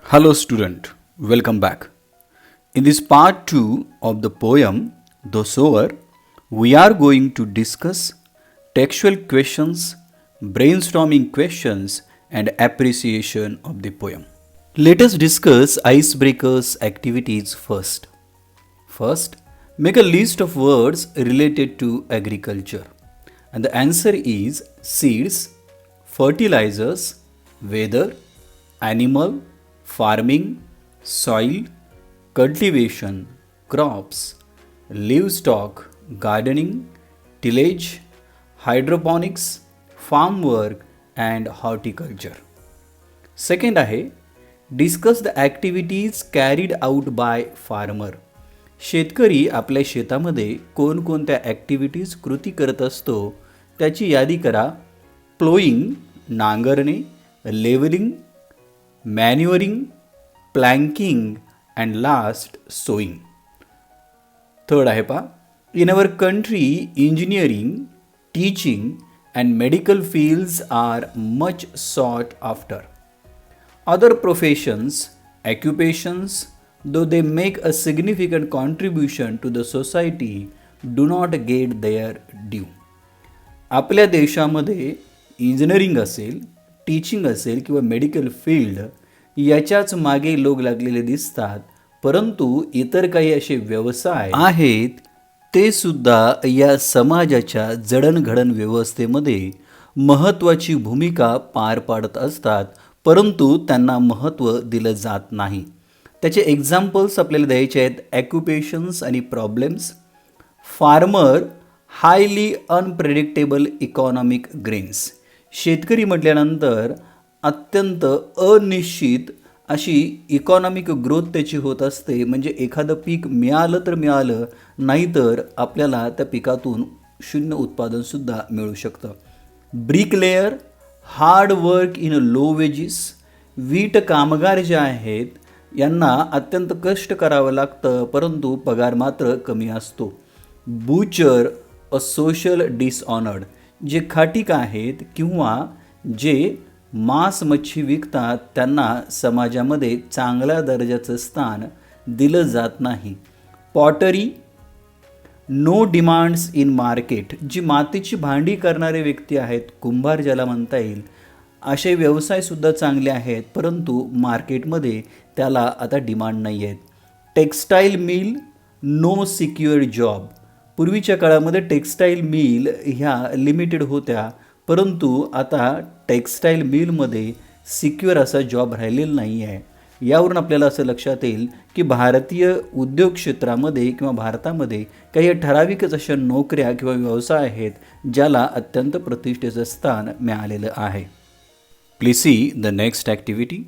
Hello, student. Welcome back. In this part 2 of the poem The Sower, we are going to discuss textual questions, brainstorming questions, and appreciation of the poem. Let us discuss icebreakers activities first. First, make a list of words related to agriculture. And the answer is seeds, fertilizers, weather, animal, farming, soil, cultivation, crops, livestock, gardening, tillage, hydroponics, farm work, and horticulture. Second आहे discuss the activities carried out by farmer. शेतकरी आपल्या शेतामध्ये कोणकोणत्या activities कृती करत असतो त्याची यादी करा. प्लोईंग नांगरणे, levelling, manuring, planking and last sowing. Third आहे पा in our country engineering, teaching and medical fields are much sought after. Other professions, occupations, though they make a significant contribution to the society, do not get their due. आपल्या देशामध्ये engineering असेल, teaching असेल किंवा medical field याच्याच मागे लोक लागलेले दिसतात, परंतु इतर काही असे व्यवसाय आहेत ते सुद्धा या समाजाच्या जडणघडण व्यवस्थेमध्ये महत्त्वाची भूमिका पार पाडत असतात, परंतु त्यांना महत्त्व दिलं जात नाही. त्याचे एक्झाम्पल्स आपल्याला द्यायचे आहेत. ॲक्युपेशन्स आणि problems. Farmer highly unpredictable economic grains. शेतकरी म्हटल्यानंतर अत्यंत अनिश्चित अशी इकॉनॉमिक ग्रोथ त्याची होत असते. म्हणजे एखादं पीक मिळालं तर मिळालं, नाहीतर आपल्याला त्या पिकातून शून्य उत्पादनसुद्धा मिळू शकतं. Bricklayer hard work in low wages. वीट कामगार जे आहेत यांना अत्यंत कष्ट करावं लागतं, परंतु पगार मात्र कमी असतो. Butcher a social dishonoured. जे खाटीक आहेत किंवा जे मांस मच्छी विकतात त्यांना समाजामध्ये चांगल्या दर्जाचं स्थान दिलं जात नाही. Pottery no demands in market. जी मातीची भांडी करणारे व्यक्ती आहेत, कुंभार ज्याला म्हणता येईल, असे व्यवसायसुद्धा चांगले आहेत, परंतु मार्केटमध्ये त्याला आता डिमांड नाही आहेत. Textile mill no secured job. पूर्वीच्या काळामध्ये टेक्स्टाईल मिल ह्या लिमिटेड होत्या, परंतु आता टेक्स्टाईल मिलमध्ये सिक्युअर असा जॉब राहिलेला नाही आहे. यावरून आपल्याला असं लक्षात येईल की भारतीय उद्योग क्षेत्रामध्ये किंवा भारतामध्ये काही ठराविकच अशा नोकऱ्या किंवा व्यवसाय आहेत ज्याला अत्यंत प्रतिष्ठेचं स्थान मिळालेलं आहे. Please see the next activity.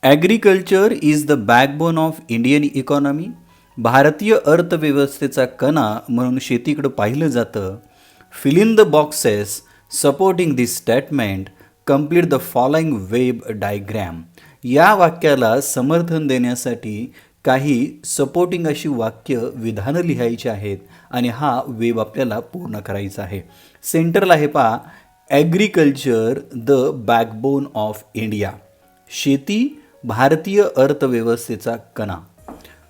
Agriculture is the backbone of Indian economy. भारतीय अर्थव्यवस्थेचा कणा म्हणून शेतीकडं पाहिलं जातं. Fill in the boxes supporting this statement. Complete the following web diagram. या वाक्याला समर्थन देण्यासाठी काही सपोर्टिंग अशी वाक्य विधानं लिहायची आहेत आणि हा वेब आपल्याला पूर्ण करायचा आहे. सेंटरला आहे पहा agriculture the backbone of India. शेती भारतीय अर्थव्यवस्थेचा कणा.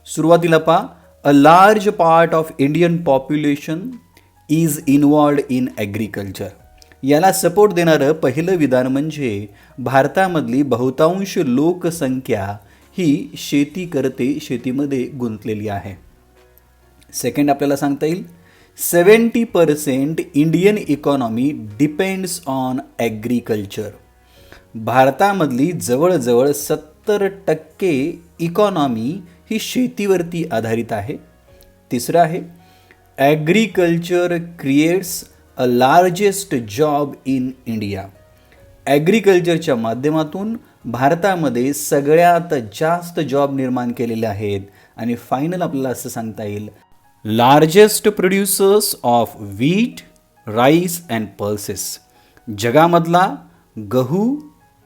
सुरुवातीला पहा a large part of Indian population is involved in agriculture. याला सपोर्ट देणारं पहिलं विधान म्हणजे भारतामधली बहुतांश लोकसंख्या ही शेती करते, शेतीमध्ये गुंतलेली आहे. सेकंड आपल्याला सांगता येईल 70% Indian economy depends on agriculture. भारतामधली जवळजवळ 70% इकॉनॉमी ही शेतीवरती आधारित आहे. तिसरं आहे agriculture creates a largest job in India. ॲग्रिकल्चरच्या माध्यमातून भारतामध्ये सगळ्यात जास्त जॉब निर्माण केलेले आहेत. आणि फायनल आपल्याला असं सांगता येईल largest producers of wheat, rice and pulses. जगामधला गहू,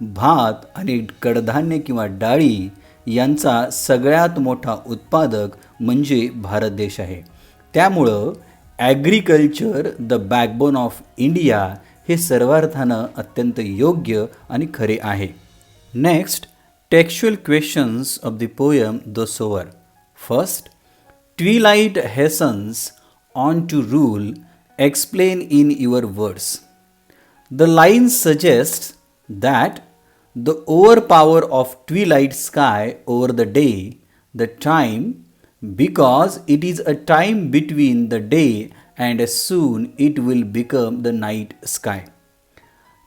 भात आणि कडधान्य किंवा डाळी यांचा सगळ्यात मोठा उत्पादक म्हणजे भारत देश आहे. त्यामुळं agriculture the backbone of India हे सर्वार्थानं अत्यंत योग्य आणि खरे आहे. Next Textual questions of the poem The Sower. First, twilight hastens on to rule, explain in your words. The line suggests that the overpower of twilight sky over the day, the time, because it is a time between the day and soon it will become the night sky.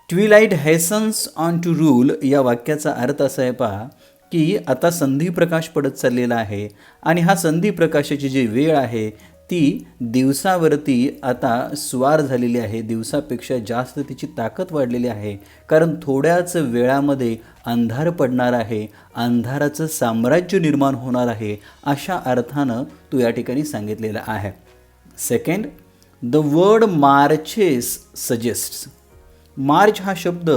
Twilight hastens on to rule या वाक्याचा अर्थ असा आहे पहा की आता संधिप्रकाश पडत चाललेला आहे आणि हा संधिप्रकाशाची जी वेळ आहे ती दिवसावरती आता स्वार झालेली आहे. दिवसापेक्षा जास्त तिची ताकद वाढलेली आहे कारण थोड्याच वेळामध्ये अंधार पडणार आहे, अंधाराचं साम्राज्य निर्माण होणार आहे अशा अर्थानं तो या ठिकाणी सांगितलेला आहे. Second, the word marches suggests. March हा शब्द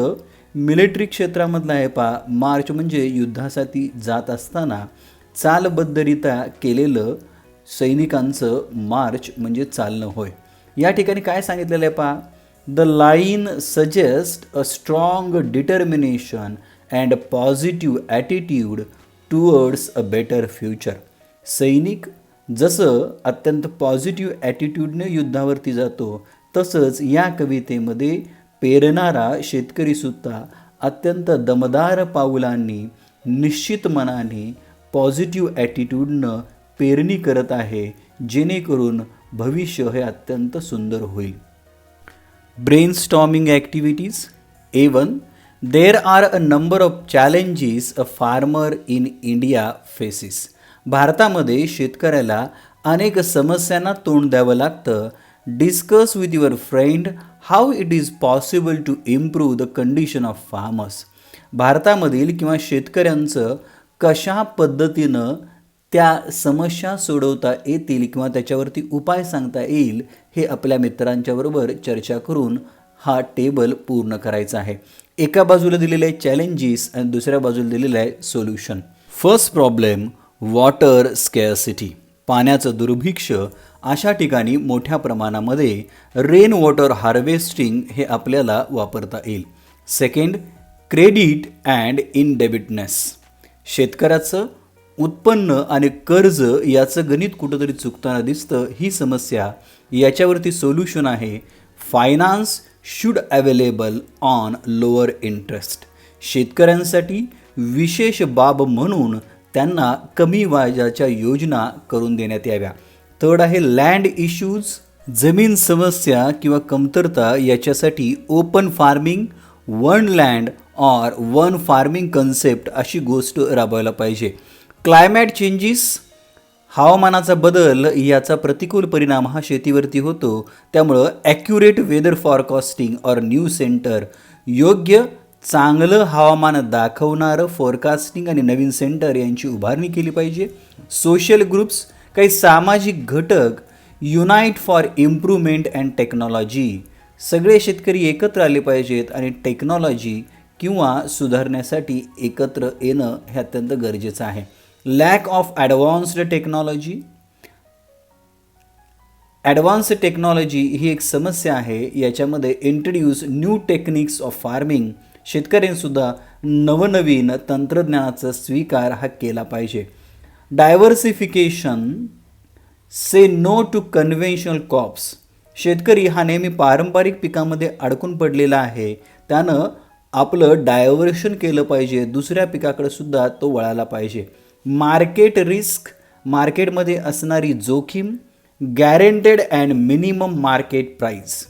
मिलिटरी क्षेत्रामधला आहे पहा. मार्च म्हणजे युद्धासाठी जात असताना चालबद्धरित्या केलेलं सैनिकांचं मार्च म्हणजे चालणं होय. या ठिकाणी काय सांगितलेलं आहे पहा, the line suggest a strong determination and positive attitude towards a better future. सैनिक जसं अत्यंत पॉझिटिव्ह ॲटिट्यूडने युद्धावरती जातो तसंच या कवितेमध्ये पेरणारा शेतकरीसुद्धा अत्यंत दमदार पाऊलांनी निश्चित मनाने पॉझिटिव्ह ॲटिट्यूडनं पेरणी करत आहे जेणेकरून भविष्य हे अत्यंत सुंदर होईल. Brainstorming activities. A1, there are a number of challenges a farmer in India faces. भारतामध्ये शेतकऱ्याला अनेक समस्यांना तोंड द्यावं लागतं. Discuss with your friend how it is possible to improve the condition of farmers. भारतामधील किंवा शेतकऱ्यांचं कशा पद्धतीनं त्या समस्या सोडवता येतील किंवा त्याच्यावरती उपाय सांगता येईल हे आपल्या मित्रांच्याबरोबर चर्चा करून हा टेबल पूर्ण करायचा आहे. एका बाजूला दिलेले आहे चॅलेंजेस आणि दुसऱ्या बाजूला दिलेलं आहे solution. First problem, water scarcity. पाण्याचं दुर्भिक्ष. अशा ठिकाणी मोठ्या प्रमाणामध्ये रेन वॉटर हार्वेस्टिंग हे आपल्याला वापरता येईल. Second, credit and indebtedness. शेतकऱ्याचं उत्पन्न आणि कर्ज याचं गणित कुठंतरी चुकताना दिसतं. ही समस्या, याच्यावरती सोल्युशन आहे finance should available on lower interest. शेतकऱ्यांसाठी विशेष बाब म्हणून त्यांना कमी व्याजाच्या योजना करून देण्यात याव्या. थर्ड आहे लँड इश्यूज. जमीन समस्या किंवा कमतरता याच्यासाठी open farming, one land or one farming concept अशी गोष्ट राबवायला पाहिजे. Climate changes. हवामानाचा बदल याचा प्रतिकूल परिणाम हा शेतीवरती होतो. त्यामुळं accurate weather forecasting or new center, योग्य चांगलं हवामान दाखवणारं फोरकास्टिंग आणि नवीन सेंटर यांची उभारणी केली पाहिजे. सोशल ग्रुप्स, काही सामाजिक घटक, unite for improvement and technology. सगळे शेतकरी एकत्र आले पाहिजेत आणि टेक्नॉलॉजी किंवा सुधारण्यासाठी एकत्र येणं हे अत्यंत गरजेचं आहे. Lack of advanced technology. Advance technology ही एक समस्या आहे. याच्यामध्ये introduce new techniques of farming. शेतकऱ्यांनीसुद्धा नवनवीन तंत्रज्ञानाचा स्वीकार हा केला पाहिजे. Diversification, say no to conventional crops. शेतकरी हा नेहमी पारंपरिक पिकामध्ये अडकून पडलेला आहे. त्यानं आपलं डायव्हर्शन केलं पाहिजे, दुसऱ्या पिकाकडे सुद्धा तो वळायला पाहिजे. मार्केट रिस्क, मार्केटमध्ये असणारी जोखीम. Guaranteed and minimum market price.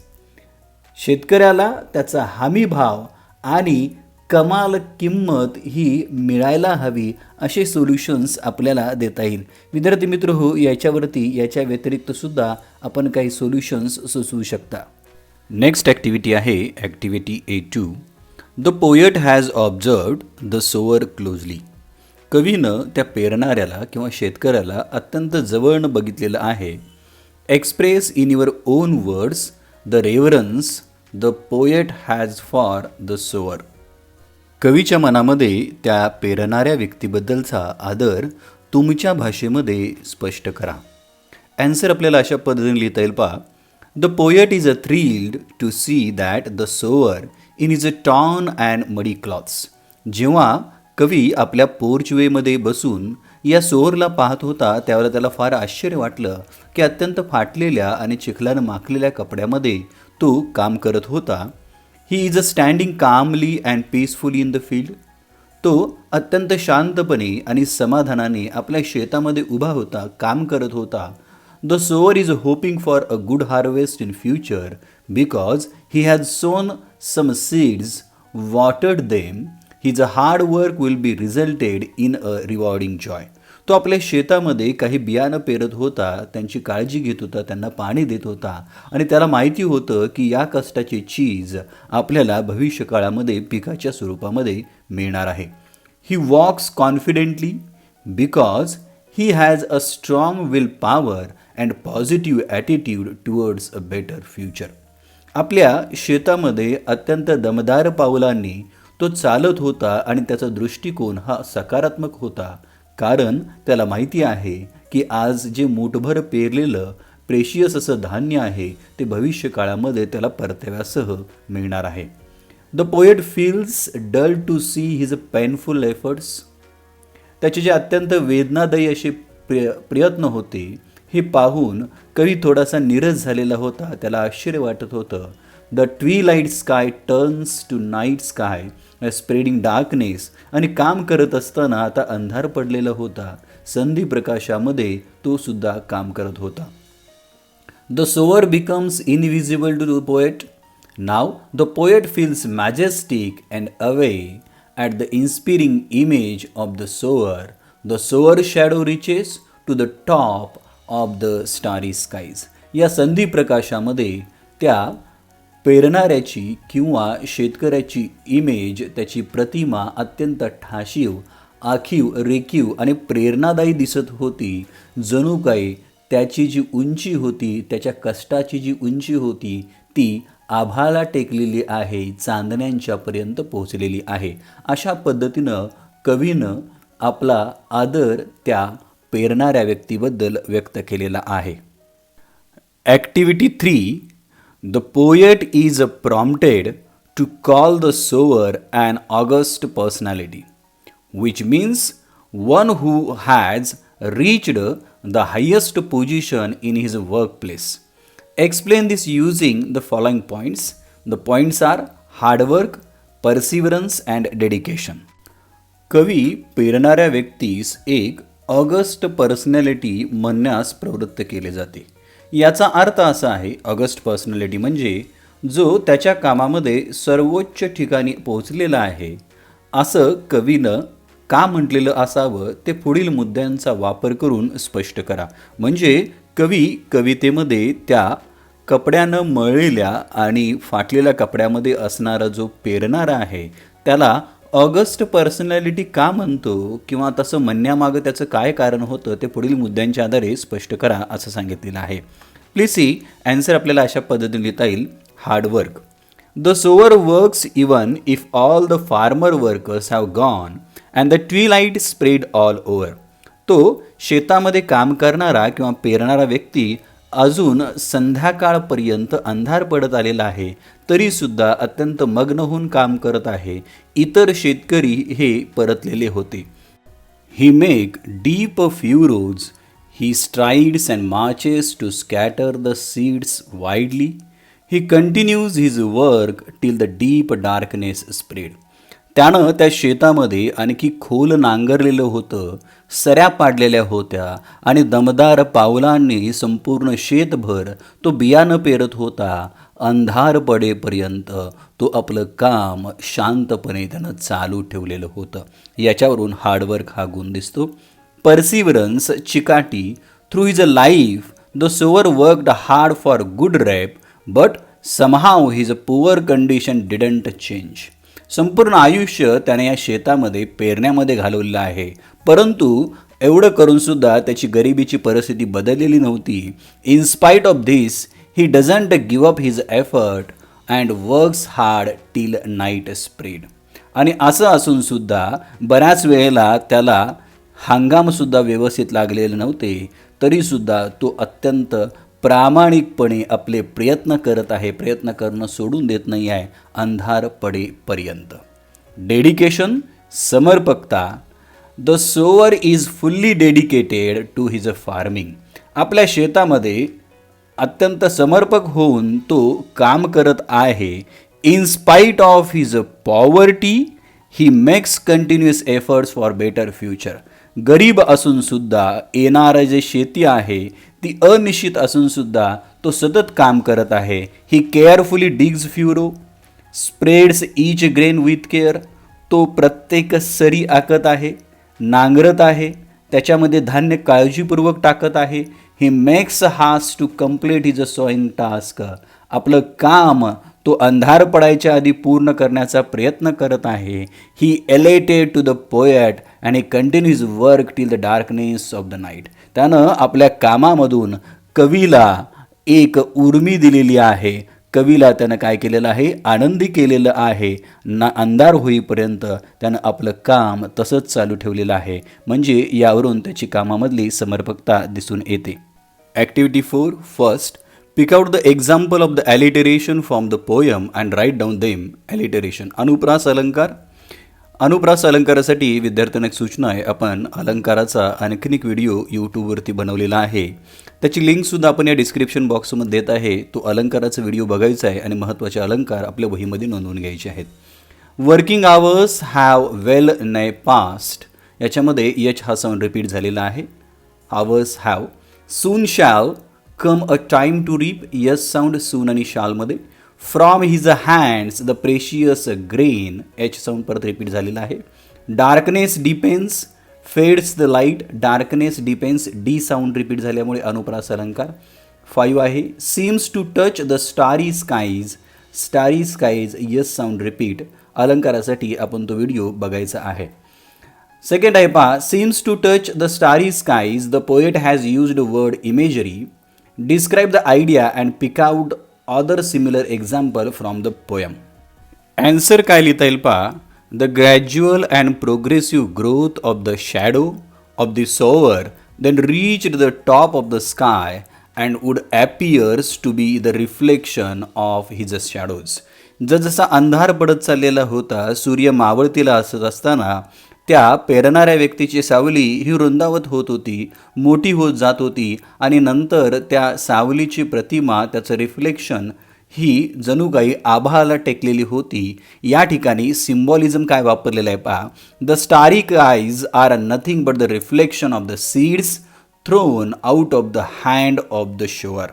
शेतकऱ्याला त्याचा हमी भाव आणि कमाल किंमत ही मिळायला हवी असे सोल्युशन्स आपल्याला देता येईल. विद्यार्थी मित्र हो, याच्यावरती याच्या व्यतिरिक्तसुद्धा आपण काही सोल्युशन्स सुचवू शकता. नेक्स्ट ॲक्टिव्हिटी आहे activity A2. The poet has observed the sower closely. कवीनं त्या पेरणाऱ्याला किंवा शेतकऱ्याला अत्यंत जवळनं बघितलेलं आहे. Express in your own words the reverence the poet has for the sower. कवीच्या मनामध्ये त्या पेरणाऱ्या व्यक्तीबद्दलचा आदर तुमच्या भाषेमध्ये स्पष्ट करा. ॲन्सर आपल्याला अशा पद्धतीने लिहिता येईल पहा. The poet is a thrilled to see that the sower in is a torn and muddy clothes. जेव्हा कवी आपल्या पोर्चवेमध्ये बसून या सोअरला पाहत होता त्यावेळेला त्याला फार आश्चर्य वाटलं की अत्यंत फाटलेल्या आणि चिखलानं माखलेल्या कपड्यामध्ये तो काम करत होता. He is a standing calmly and peacefully in the field. तो अत्यंत शांतपणे आणि समाधानाने आपल्या शेतामध्ये उभा होता, काम करत होता. The sower is hoping for a good harvest in future because he has sown some seeds, watered them. His hard work will be resulted in a rewarding joy. तो आपल्या शेतामध्ये काही बियाणं पेरत होता, त्यांची काळजी घेत होता, त्यांना पाणी देत होता आणि त्याला माहिती होतं की या कष्टाची चीज आपल्याला भविष्यकाळामध्ये पिकाच्या स्वरूपामध्ये मिळणार आहे. He walks confidently because he has a strong will power and positive attitude towards a better future. आपल्या शेतामध्ये अत्यंत दमदार पावलांनी तो चालत होता आणि त्याचा दृष्टिकोन हा सकारात्मक होता, कारण त्याला माहिती आहे की आज जे मूठभर पेरलेलं प्रेशियस असं धान्य आहे ते भविष्यकाळामध्ये त्याला परताव्यासह मिळणार आहे. The poet feels dull to see his painful efforts. त्याचे जे अत्यंत वेदनादायी असे प्रयत्न होते हे पाहून कवी थोडासा नीरस झालेला होता. त्याला आश्चर्य वाटत होतं. The twilight sky turns to night sky spreading darkness. आणि काम करत असताना आता अंधार पडलेला होता. संधी प्रकाशामध्ये तो सुद्धा काम करत होता. The sower becomes invisible to the poet. Now the poet feels majestic and awe at the inspiring image of the sower. The sower shadow reaches to the top of the starry skies. या संधी प्रकाशामध्ये त्या पेरणाऱ्याची किंवा शेतकऱ्याची image, त्याची प्रतिमा अत्यंत ठाशीव, आखीव, रेखीव आणि प्रेरणादायी दिसत होती. जणू काही त्याची जी उंची होती, त्याच्या कष्टाची जी उंची होती ती आभाळाला टेकलेली आहे, चांदण्यांच्यापर्यंत पोहोचलेली आहे. अशा पद्धतीनं कवीनं आपला आदर त्या पेरणाऱ्या व्यक्तीबद्दल व्यक्त केलेला आहे. Activity 3. The poet is prompted to call the sower an august personality, which means one who has reached the highest position in his workplace. Explain this using the following points. The points are hard work, perseverance and dedication. कवी पेरणाऱ्या व्यक्तीस एक August personality म्हणण्यास प्रवृत्त केले जाते. याचा अर्थ असा आहे, ऑगस्ट पर्सनॅलिटी म्हणजे जो त्याच्या कामामध्ये सर्वोच्च ठिकाणी पोहोचलेला आहे. असं कवीनं का म्हटलेलं असावं ते पुढील मुद्द्यांचा वापर करून स्पष्ट करा. म्हणजे कवी कवितेमध्ये त्या कपड्यानं मळलेल्या आणि फाटलेल्या कपड्यामध्ये असणारा जो पेरणारा आहे त्याला ऑगस्ट पर्सनॅलिटी का म्हणतो किंवा तसं म्हणण्यामागं त्याचं काय कारण होतं ते पुढील मुद्द्यांच्या आधारे स्पष्ट करा असं सांगितलेलं आहे. प्लीज सी ॲन्सर आपल्याला अशा पद्धतीने लिहिता येईल. Hard work. The sower works even if all the farmer workers have gone and the twilight spread all over. तो शेतामध्ये काम करणारा किंवा पेरणारा व्यक्ती अजून संध्याकाळपर्यंत अंधार पडत आलेला आहे तरीसुद्धा अत्यंत मग्न होऊन काम करत आहे. इतर शेतकरी हे परतलेले होते. He make deep furrows. He strides and marches to scatter the seeds widely. He continues his work till the deep darkness spread. त्यानं त्या शेतामध्ये आणखी खोल नांगरलेलं होतं, सऱ्या पाडलेल्या होत्या आणि दमदार पावलांनी संपूर्ण शेतभर तो बियाणं पेरत होता. अंधार पडेपर्यंत तो आपलं काम शांतपणे त्यानं चालू ठेवलेलं होतं. याच्यावरून हार्डवर्क हा गुण दिसतो. परसिवरन्स, चिकाटी. Through his a life the sower worked hard for good rap but somehow his poor condition didn't change. संपूर्ण आयुष्य त्याने या शेतामध्ये पेरण्यामध्ये घालवलेलं आहे, परंतु एवढं करूनसुद्धा त्याची गरिबीची परिस्थिती बदललेली नव्हती. In spite of this he doesn't give up his effort and works hard till night spread. आणि असं असूनसुद्धा बऱ्याच वेळेला त्याला हंगामसुद्धा व्यवस्थित लागलेले नव्हते, तरीसुद्धा तो अत्यंत प्रामाणिकपणे आपले प्रयत्न करत आहे, प्रयत्न करणं सोडून देत नाही आहे अंधार पडेपर्यंत. डेडिकेशन. समर्पकता. The sower is fully dedicated to his farming. आपल्या शेतामध्ये अत्यंत समर्पक होऊन तो काम करत आहे. In spite of his poverty he makes continuous efforts for better future. गरीब असून सुद्धा येणारं जे शेती आहे ती अनिश्चित असून सुद्धा तो सतत काम करत आहे. He carefully digs furrow, spreads each grain with care. तो प्रत्येक सरी आखत आहे, नांगरत आहे, त्याच्यामध्ये धान्य काळजीपूर्वक टाकत आहे. ही मेक्स हास टू कम्प्लीट हिज सॉईंग टास्क. आपलं काम तो अंधार पडायच्या आधी पूर्ण करण्याचा प्रयत्न करत आहे. He elated to the poet and he continues work till the darkness of the night. त्यानं आपल्या कामामधून कवीला एक उर्मी दिलेली आहे. कवीला त्यानं काय केलेलं आहे, आनंदी केलेलं आहे. ना अंधार होईपर्यंत त्यानं आपलं काम तसंच चालू ठेवलेलं आहे. म्हणजे यावरून त्याची कामामधली समर्पकता दिसून येते. Activity 4. First, pick out the example of the alliteration from the poem and write down them. Alliteration अनुप्रास अलंकार. अनुप्रास अलंकारासाठी विद्यार्थ्यांना एक सूचना आहे. आपण अलंकाराचा आणखीन एक व्हिडिओ यूट्यूबवरती बनवलेला आहे. त्याची लिंकसुद्धा आपण या डिस्क्रिप्शन बॉक्समध्ये देत आहे. तो अलंकाराचा व्हिडिओ बघायचा आहे आणि महत्त्वाचे अलंकार आपल्या वहीमध्ये नोंदवून घ्यायचे आहेत. वर्किंग आवर्स हॅव वेल नाय पास्ट. याच्यामध्ये एच हा साऊंड रिपीट झालेला आहे. Hours have. Soon shall come a time to reap. S sound soon आणि शालमध्ये. From his hands the precious grain. H sound परत रिपीट झालेला आहे. Darkness deepens fades the light. Darkness deepens D sound repeat झाल्यामुळे अनुप्रास अलंकार. 5 आहे. Seems to touch the starry skies. Starry skies S sound repeat. अलंकारासाठी आपण तो व्हिडिओ बघायचा आहे. सेकंड आहे पहा. Seems to touch the starry skies the poet has used word imagery. Describe the idea and pick out other similar example from the poem. Answer काय लिहिता येईल पहा. The gradual and progressive growth of the shadow of the sower then reached the top of the sky and would appears to be the reflection of his shadows. जसा अंधार पडत चाललेला होता, सूर्य मावळतीला असत असताना त्या पेरणाऱ्या व्यक्तीची सावली ही रुंदावत होत होती, मोठी होत जात होती आणि नंतर त्या सावलीची प्रतिमा, त्याचं रिफ्लेक्शन ही जणू काही आभाळाला टेकलेली होती. या ठिकाणी सिम्बॉलिझम काय वापरलेलं आहे पहा. The starry eyes are nothing but the reflection of the seeds thrown out of the hand of the sower.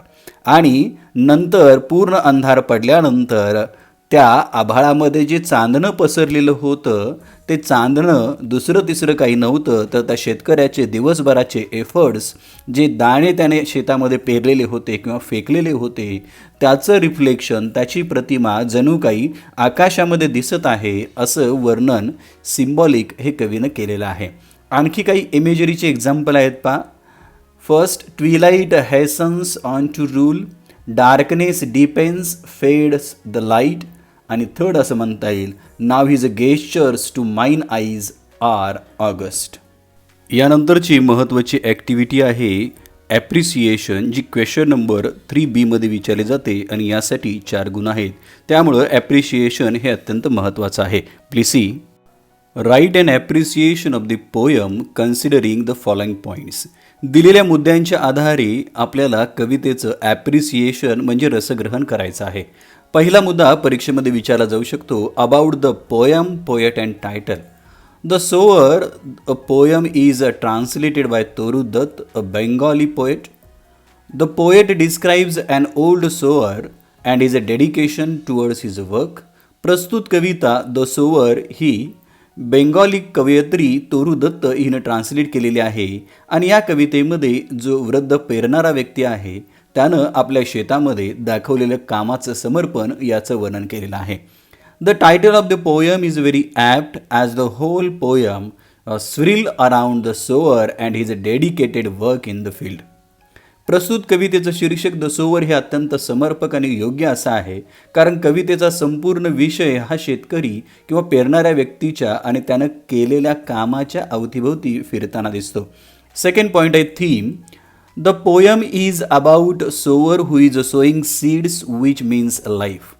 आणि नंतर पूर्ण अंधार पडल्यानंतर त्या आभाळामध्ये जे चांदणं पसरलेलं होतं ते चांदणं दुसरं तिसरं काही नव्हतं तर त्या शेतकऱ्याचे दिवसभराचे एफर्ट्स, जे दाणे त्याने शेतामध्ये पेरलेले होते किंवा फेकलेले होते, त्याचं रिफ्लेक्शन, त्याची प्रतिमा जणू काही आकाशामध्ये दिसत आहे असं वर्णन सिम्बॉलिक हे कवीनं केलेलं आहे. आणखी काही इमेजरीचे एक्झाम्पल आहेत पहा. First, twilight hastens on to rule. Darkness deepens fades the light. आणि थर्ड असं म्हणता येईल, now his gestures to mine eyes are august. यानंतरची महत्त्वाची ॲक्टिव्हिटी आहे ॲप्रिसिएशन, जी क्वेश्चन नंबर 3B मध्ये विचारली जाते आणि यासाठी 4 गुण आहेत. त्यामुळं ॲप्रिसिएशन हे अत्यंत महत्त्वाचं आहे. Please see. Write and appreciation of the poem considering the following points. दिलेल्या मुद्द्यांच्या आधारे आपल्याला कवितेचं ॲप्रिसिएशन म्हणजे रसग्रहण करायचं आहे. पहिला मुद्दा परीक्षेमध्ये विचारला जाऊ शकतो. About the poem, poet and title. The sower a poem is translated by Toru Dutt, a Bengali poet. The poet describes an old sower and is a dedication towards his work. प्रस्तुत कविता द सोअर ही Bengali कवयित्री तोरू दत्त हिनं translate केलेली आहे आणि या कवितेमध्ये जो वृद्ध पेरणारा व्यक्ती आहे त्यानं आपल्या शेतामध्ये दाखवलेलं कामाचं समर्पण याचं वर्णन केलेलं आहे. The title of the poem is very apt as the whole poem swirl around the sower and his dedicated work in the field. प्रस्तुत कवितेचं शीर्षक द सोअर हे अत्यंत समर्पक आणि योग्य असं आहे कारण कवितेचा संपूर्ण विषय हा शेतकरी किंवा पेरणाऱ्या व्यक्तीच्या आणि त्यानं केलेल्या कामाच्या अवतीभोवती फिरताना दिसतो. सेकंड पॉईंट आहे theme. The poem is about sower who is sowing seeds which means life.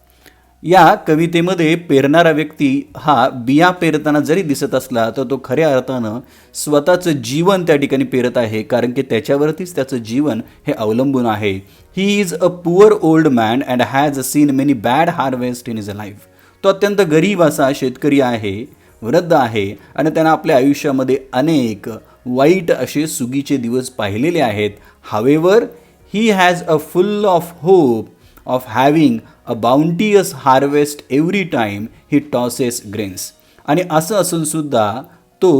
या कवितेमध्ये पेरणारा व्यक्ती हा बिया पेरताना जरी दिसत असला तर तो खऱ्या अर्थानं स्वतःचं जीवन त्या ठिकाणी पेरत आहे, कारण की त्याच्यावरतीच त्याचं जीवन हे अवलंबून आहे. ही is a poor old man and has seen many bad harvest in is life. तो अत्यंत गरीब असा शेतकरी आहे, वृद्ध आहे आणि त्यानं आपल्या आयुष्यामध्ये अनेक वाईट असे सुगीचे दिवस पाहिलेले आहेत. However he has a full of hope of having a bounteous harvest every time he tosses grains. आणि असं असून सुद्धा तो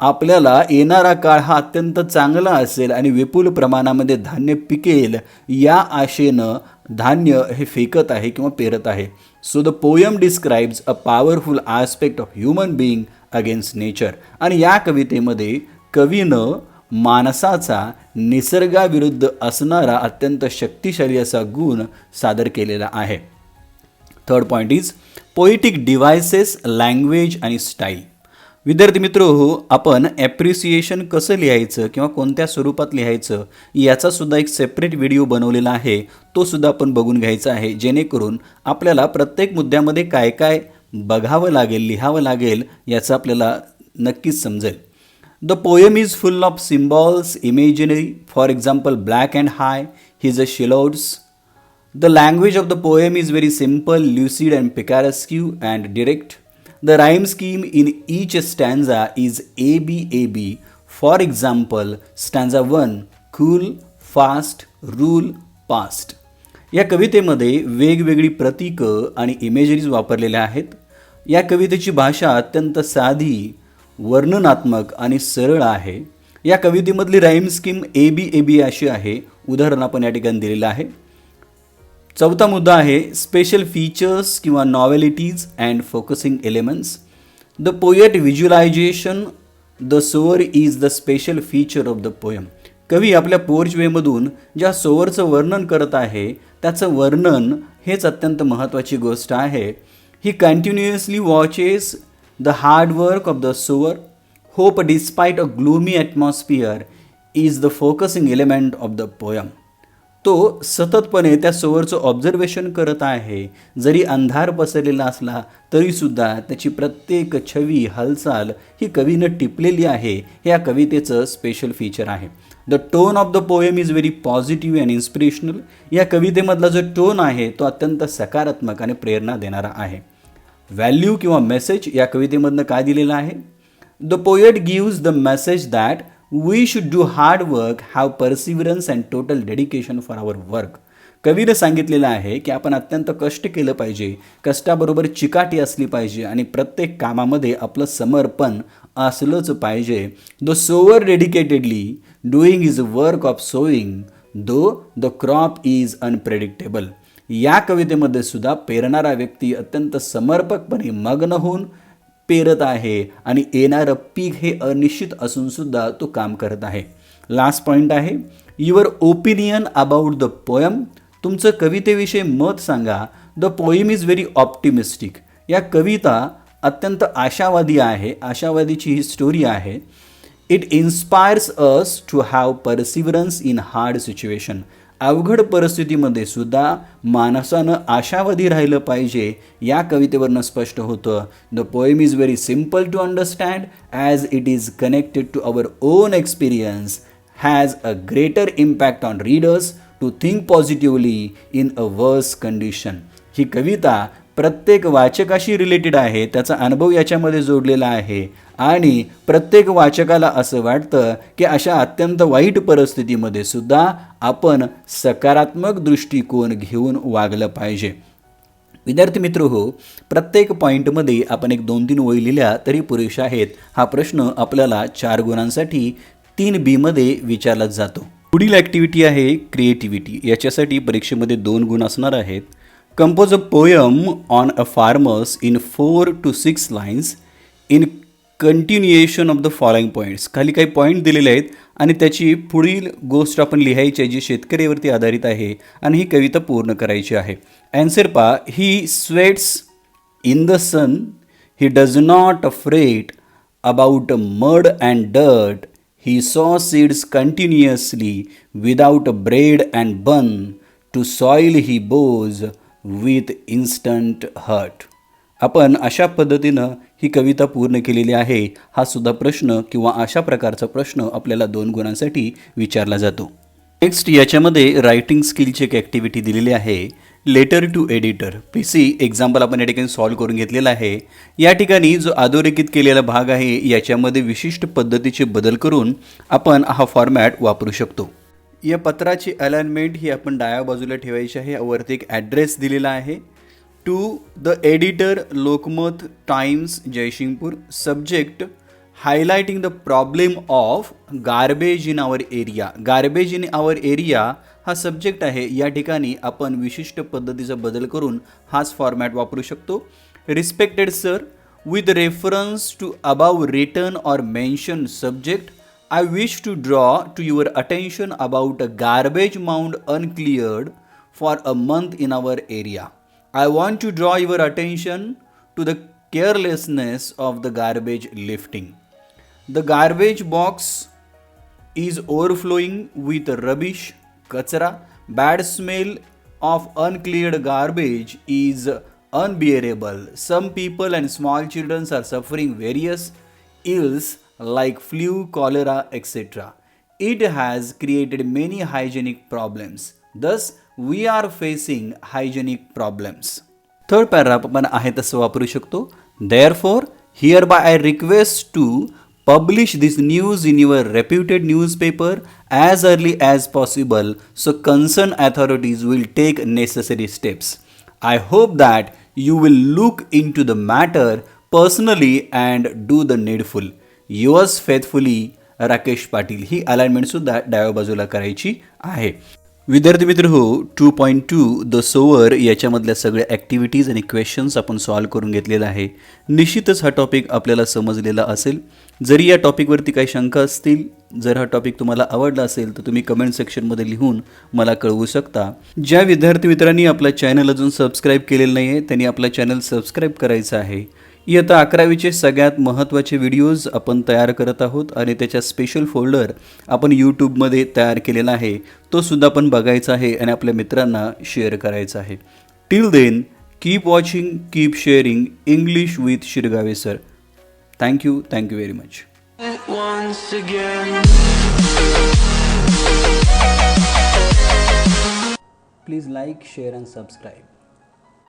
आपल्याला येणारा काळ हा अत्यंत चांगला असेल आणि विपुल प्रमाणामध्ये धान्य पिकेल या आशेनं धान्य हे फेकत आहे किंवा पेरत आहे. So the poem describes a powerful aspect of human being against nature. आणि या कवितेमध्ये कवीनं माणसाचा निसर्गाविरुद्ध असणारा अत्यंत शक्तिशाली असा गुण सादर केलेला आहे. Third point is poetic devices, language आणि स्टाईल. विद्यार्थी मित्र हो, आपण ॲप्रिसिएशन कसं लिहायचं किंवा कोणत्या स्वरूपात लिहायचं याचा सुद्धा एक सेपरेट व्हिडिओ बनवलेला आहे, तो सुद्धा आपण बघून घ्यायचा आहे, जेणेकरून आपल्याला प्रत्येक मुद्द्यामध्ये काय काय बघावं लागेल, लिहावं लागेल याचं आपल्याला नक्कीच समजेल. The poem is full of symbols, imagery, for example, black and high, his shields. The language of the poem is very simple, lucid, and picaresque and direct. The rhyme scheme in each stanza is ABAB. For example, stanza 1, cool, fast, rule, past. या कवितेमध्ये वेगवेगळी प्रतीकं आणि imageries वापरलेल्या आहेत. या कवितेची भाषा अत्यंत साधी, वर्णनात्मक आणि सरळ आहे. या कवितेमधली राईम स्कीम ABAB अशी आहे. उदाहरण आपण या ठिकाणी दिलेलं आहे. चौथा मुद्दा आहे स्पेशल फीचर्स किंवा novelties and focusing elements. The poet visualisation the sower is the special feature of the poem. कवी आपल्या पोर्चवेमधून ज्या सोअरचं वर्णन करत आहे त्याचं वर्णन हेच अत्यंत महत्त्वाची गोष्ट आहे. He continuously watches the hard work of the sower. Hope despite a gloomy atmosphere is the focusing element of the poem. तो सततपणे त्या सोअरचं ऑब्झर्वेशन करत आहे. जरी अंधार पसरलेला असला तरीसुद्धा त्याची प्रत्येक छवी, हालचाल ही कवीनं टिपलेली आहे. हे या कवितेचं स्पेशल फीचर आहे. The tone of the poem is very positive and inspirational. या कवितेमधला जो टोन आहे तो अत्यंत सकारात्मक आणि प्रेरणा देणारा आहे. व्हॅल्यू किंवा मेसेज या कवितेमधनं काय दिलेलं आहे? The poet gives the message that we should do hard work, have perseverance and total dedication for our work. कवीनं सांगितलेलं आहे की आपण अत्यंत कष्ट केलं पाहिजे, कष्टाबरोबर चिकाटी असली पाहिजे आणि प्रत्येक कामामध्ये आपलं समर्पण असलंच पाहिजे. The sower dedicatedly doing is work of sowing though the crop is unpredictable. या कवितेमध्ये सुद्धा पेरणारा व्यक्ती अत्यंत समर्पकपणे मग्न होऊन पेरत आहे आणि येणारं पीक हे अनिश्चित असून सुद्धा तो काम करत आहे. लास्ट पॉईंट आहे your opinion about the poem. तुमचं कवितेविषयी मत सांगा. The poem is very optimistic. या कविता अत्यंत आशावादी आहे. आशावादीची ही स्टोरी आहे. It inspires us to have perseverance in hard situation. अवघड परिस्थितीमध्ये सुद्धा माणसानं आशावादी राहिलं पाहिजे या कवितेवरनं स्पष्ट होतं. The poem is very simple to understand as it is connected to our own experience, has a greater impact on readers to think positively in a worse condition. ही कविता प्रत्येक वाचकाशी रिलेटेड आहे. त्याचा अनुभव याच्यामध्ये जोडलेला आहे आणि प्रत्येक वाचकाला असं वाटतं की अशा अत्यंत वाईट परिस्थितीमध्ये सुद्धा आपण सकारात्मक दृष्टिकोन घेऊन वागलं पाहिजे. विद्यार्थी मित्र हो, प्रत्येक पॉईंटमध्ये आपण एक 2-3 ओळी लिहिल्या तरी पुरेशा आहेत. हा प्रश्न आपल्याला 4 गुणांसाठी 3B मध्ये विचारला जातो. पुढील ॲक्टिव्हिटी आहे क्रिएटिव्हिटी. याच्यासाठी परीक्षेमध्ये 2 गुण असणार आहेत. Compose a poem on a farmers in 4 to 6 lines in continuation of the following points. खाली काही पॉईंट दिलेले आहेत आणि त्याची पुढील गोष्ट आपण लिहायची आहे जी शेतकऱ्यावरती आधारित आहे आणि ही कविता पूर्ण करायची आहे. ॲन्सर पहा. He sweats in the sun, he does not afraid about mud and dirt, he sow seeds continuously without bread and bun, to soil he bows with instant hurt. आपण अशा पद्धतीनं ही कविता पूर्ण केलेली आहे. हा सुद्धा प्रश्न किंवा अशा प्रकारचा प्रश्न आपल्याला 2 गुणांसाठी विचारला जातो. नेक्स्ट याच्यामध्ये रायटिंग स्किलची एक ॲक्टिव्हिटी दिलेली आहे. Letter to editor. PC example आपण या ठिकाणी सॉल्व करून घेतलेला आहे. या ठिकाणी जो अधोरेखित केलेला भाग आहे याच्यामध्ये विशिष्ट पद्धतीचे बदल करून आपण हा फॉर्मॅट वापरू शकतो. या पत्राची अलाइनमेंट ही आपण डाव्या बाजूला ठेवायची आहे. वरती एक ॲड्रेस दिलेला आहे. To the editor, Lokmat times, Jaysingpur. Subject highlighting the problem of garbage in our area. Garbage in our area हा सब्जेक्ट आहे. या ठिकाणी आपण विशिष्ट पद्धतीचा बदल करून हाच फॉर्मॅट वापरू शकतो. Respected sir, with reference to above written or mention subject, I wish to draw to your attention about a garbage mound uncleared for a month in our area. I want to draw your attention to the carelessness of the garbage lifting. The garbage box is overflowing with rubbish, kachra. Bad smell of uncleared garbage is unbearable. Some people and small children are suffering various ills like flu, cholera, etc. It has created many hygienic problems. Thus, we are facing hygienic problems. Third paragraph आपण आहे तसं वापरू शकतो. Therefore, hereby I request to publish this news in your reputed newspaper as early as possible, so concerned authorities will take necessary steps. I hope that you will look into the matter personally and do the needful. Yours faithfully Rakesh Patil. ही अलाइनमेंटसुद्धा डाव्या बाजूला करायची आहे. विद्यार्थी मित्र हो, 2.2 the sober याच्यामधल्या सगळ्या ॲक्टिव्हिटीज आणि क्वेश्चन्स आपण सॉल्व करून घेतलेला आहे. निश्चितच हा टॉपिक आपल्याला समजलेला असेल. जरी या टॉपिकवरती काही शंका असतील, जर हा टॉपिक तुम्हाला आवडला असेल तर तुम्ही कमेंट सेक्शनमध्ये लिहून मला कळवू शकता. ज्या विद्यार्थी मित्रांनी आपला चॅनल अजून सबस्क्राईब केलेलं नाही आहे त्यांनी आपला चॅनल सबस्क्राईब करायचं आहे. इयत्ता 11वीचे सगळ्यात महत्त्वाचे व्हिडिओज आपण तयार करत आहोत आणि त्याच्या स्पेशल फोल्डर आपण यूट्यूबमध्ये तयार केलेला आहे. तो सुद्धा आपण बघायचा आहे आणि आपल्या मित्रांना शेअर करायचा आहे. Till then keep watching, keep sharing English with Shirgave sir. Thank you very much. Please like, share and subscribe.